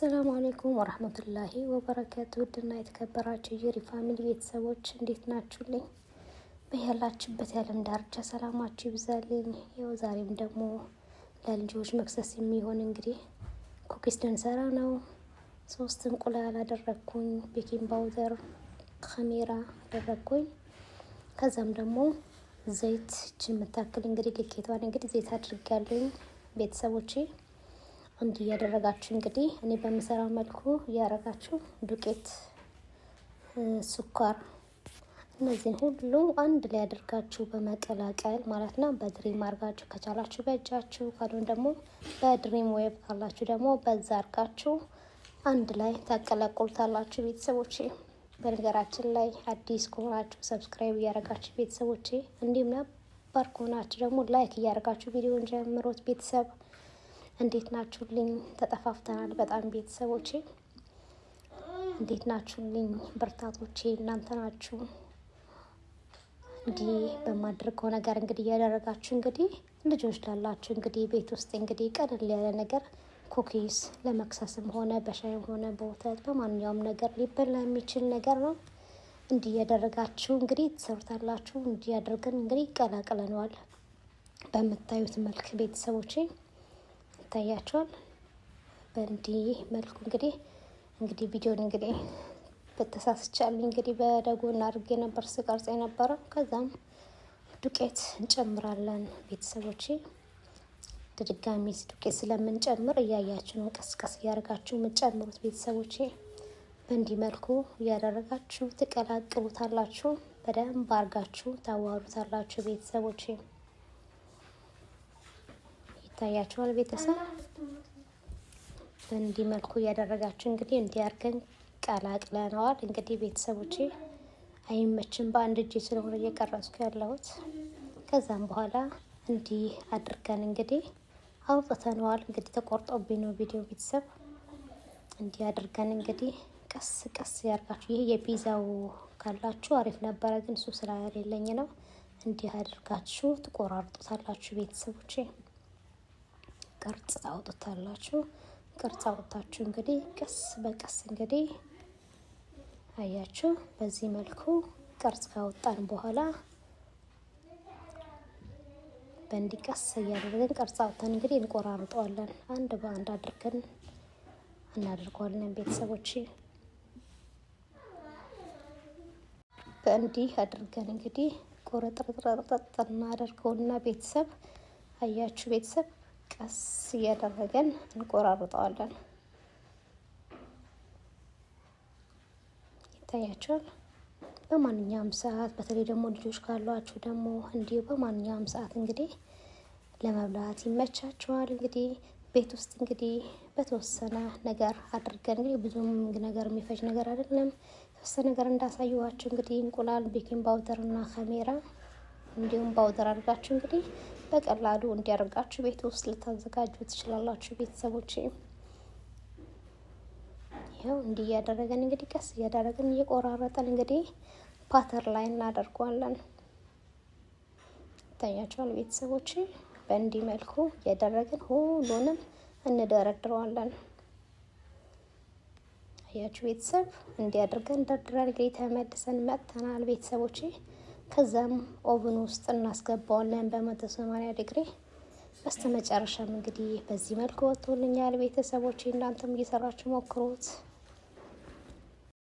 አሰላሙ አለይኩም ወራህመቱላሂ ወበረካቱ። ውድና የተከበራችሁ የሪ ፋሚሊ ቤተሰቦች እንዴት ናችሁልኝ? በያላችሁበት የዓለም ዳርቻ ሰላማችሁ ይብዛልኝ። ያው ዛሬም ደግሞ ለልጆች መክሰስ የሚሆን እንግዲህ ኩኪስ ልንሰራ ነው። 3 እንቁላል አደረግኩኝ፣ ቤኪንግ ፓውደር፣ ካሜራ አደረግኩኝ። ከዛም ደግሞ ዘይት የምታክል እንግዲህ ልኬቷን እንግዲህ ዘይት አድርጋለሁ ቤተሰቦቼ። እንዲህ ያደረጋችሁ እንግዲህ እኔ በምሰራው መልኩ እያደረጋችሁ ዱቄት፣ ስኳር እነዚህን ሁሉ አንድ ላይ አድርጋችሁ በመቀላቀል ማለት ነው። በድሪም አርጋችሁ ከቻላችሁ በእጃችሁ፣ ካልሆነ ደግሞ በድሪም ዌብ ካላችሁ ደግሞ በዛ አርጋችሁ አንድ ላይ ታቀላቅሉታላችሁ ቤተሰቦቼ። በነገራችን ላይ አዲስ ከሆናችሁ ሰብስክራይብ እያደረጋችሁ ቤተሰቦቼ፣ እንዲሁም ነባር ከሆናችሁ ደግሞ ላይክ እያደረጋችሁ ቪዲዮን ጀምሮት ቤተሰብ እንዴት ናችሁልኝ? ተጠፋፍተናል በጣም ቤተሰቦቼ፣ እንዴት ናችሁልኝ? ብርታቶቼ እናንተ ናችሁ። እንዲህ በማድረገው ነገር እንግዲህ እያደረጋችሁ እንግዲህ ልጆች ላላችሁ እንግዲህ ቤት ውስጥ እንግዲህ ቀለል ያለ ነገር ኩኪስ ለመክሰስም ሆነ በሻይም ሆነ በወተት በማንኛውም ነገር ሊበላ የሚችል ነገር ነው። እንዲህ እያደረጋችሁ እንግዲህ ትሰሩታላችሁ። እንዲህ አድርገን እንግዲህ ቀላቅለነዋል በምታዩት መልክ ቤተሰቦቼ ይታያቸዋል። በእንዲህ መልኩ እንግዲህ ቪዲዮን እንግዲህ በተሳስቻለሁ እንግዲህ በደጎና አድርጌ ነበር ስቀርጽ የነበረው። ከዛም ዱቄት እንጨምራለን ቤተሰቦቼ። ድጋሚ ዱቄት ስለምንጨምር እያያችሁ ነው፣ ቀስቀስ እያደረጋችሁ የምትጨምሩት ቤተሰቦቼ። በእንዲህ መልኩ እያደረጋችሁ ትቀላቅሉታላችሁ። በደንብ አርጋችሁ ታዋሩታላችሁ ቤተሰቦቼ። ይታያችኋል ቤተሰብ። በእንዲህ መልኩ እያደረጋችሁ እንግዲህ እንዲያርገን ቀላቅለነዋል እንግዲህ ቤተሰቦቼ። አይመችም በአንድ እጅ ስለሆነ እየቀረጽኩ ያለሁት። ከዛም በኋላ እንዲህ አድርገን እንግዲህ አውጥተነዋል። እንግዲህ ተቆርጦብኝ ነው ቪዲዮ ቤተሰብ። እንዲህ አድርገን እንግዲህ ቀስ ቀስ ያርጋችሁ። ይሄ የፒዛው ካላችሁ አሪፍ ነበረ፣ ግን እሱ ስላሌለኝ ነው። እንዲህ አድርጋችሁ ትቆራርጡታላችሁ ቤተሰቦቼ። ቅርጽ ታውጡታላችሁ። ቅርጽ አውጥታችሁ እንግዲህ ቀስ በቀስ እንግዲህ አያችሁ። በዚህ መልኩ ቅርጽ ካወጣን በኋላ በእንዲህ ቀስ እያደረግን ቅርጽ አውጥተን እንግዲህ እንቆራርጠዋለን። አንድ በአንድ አድርገን እናደርገዋለን ቤተሰቦች። በእንዲህ አድርገን እንግዲህ ቆረጥረጥረጥ እናደርገውና ቤተሰብ አያችሁ ቤተሰብ ቀስ እያደረገን እንቆራርጠዋለን። ይታያችኋል። በማንኛውም ሰዓት በተለይ ደግሞ ልጆች ካሏችሁ ደግሞ እንዲሁ በማንኛውም ሰዓት እንግዲህ ለመብላት ይመቻችኋል። እንግዲህ ቤት ውስጥ እንግዲህ በተወሰነ ነገር አድርገን እንግዲህ ብዙም ነገር የሚፈጅ ነገር አይደለም። የተወሰነ ነገር እንዳሳየኋችሁ እንግዲህ እንቁላል፣ ቤኪንግ ፓውደር እና ካሜራ እንዲሁም ፓውደር አድርጋችሁ እንግዲህ በቀላሉ እንዲያደርጋችሁ ቤት ውስጥ ልታዘጋጁ ትችላላችሁ ቤተሰቦቼ። ይኸው እንዲህ እያደረገን እንግዲህ ቀስ እያደረገን እየቆራረጠን እንግዲህ ፓተር ላይ እናደርገዋለን። ይታያችኋል ቤተሰቦቼ። በእንዲህ መልኩ እያደረግን ሁሉንም እንደረድረዋለን። አያችሁ ቤተሰብ። እንዲህ አድርገን ደርድረን እንግዲህ ተመልሰን መጥተናል ቤተሰቦቼ። ከዛም ኦቭን ውስጥ እናስገባዋለን በ180 ዲግሪ። በስተመጨረሻም እንግዲህ በዚህ መልኩ ወጥቶልኛል ቤተሰቦቼ። እናንተም እየሰራችሁ ሞክሩት።